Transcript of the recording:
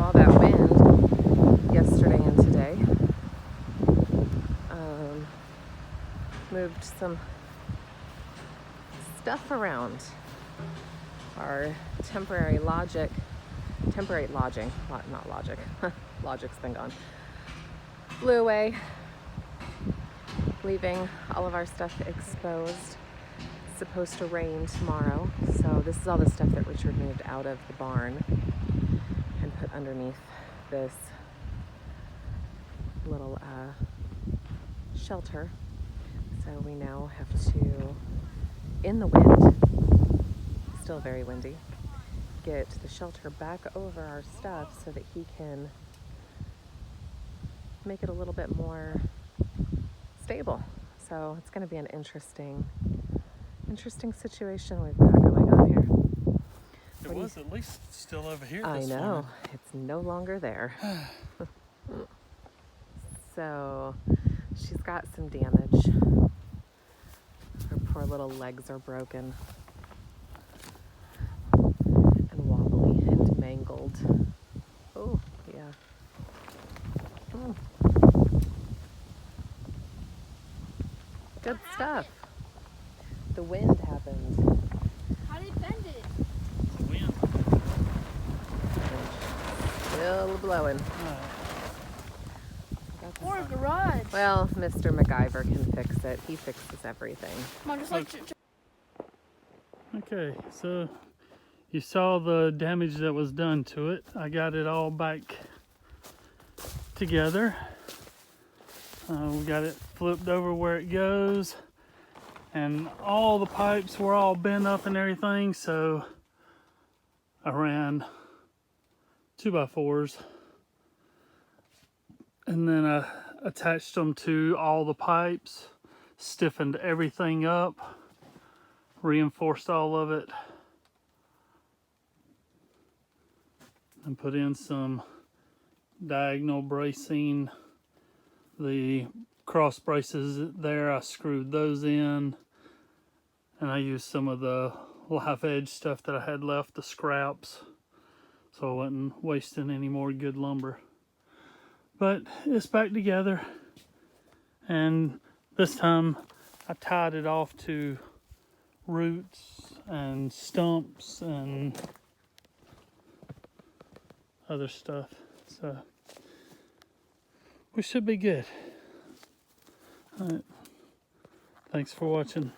all that wind yesterday and today moved some stuff around. Our temporary lodging, not logic, logic's been gone, blew away, leaving all of our stuff exposed. It's supposed to rain tomorrow, so this is all the stuff that Richard moved out of the barn and put underneath this little shelter. So we now have to, in the wind, still very windy, get the shelter back over our stuff so that he can make it a little bit more stable. So it's going to be an interesting situation we've got going on here. It was at least still over here. I know, morning. it's no longer there. So she's got some damage. Her poor little legs are broken and wobbly and mangled. Oh, yeah. Oh. Good stuff. The wind happened. How did it bend it? The wind. Still blowing. Or a garage. Well, Mr. MacGyver can fix it. He fixes everything. Come on, just like Okay, so you saw the damage that was done to it. I got it all back together. We got it flipped over where it goes, and all the pipes were all bent up and everything, so I ran 2x4s and then I attached them to all the pipes, stiffened everything up, reinforced all of it, and put in some diagonal bracing. The cross braces there, I screwed those in, and I used some of the live edge stuff that I had left, the scraps, so I wasn't wasting any more good lumber. But it's back together, and this time I tied it off to roots and stumps and other stuff, so we should be good. All right. Thanks for watching.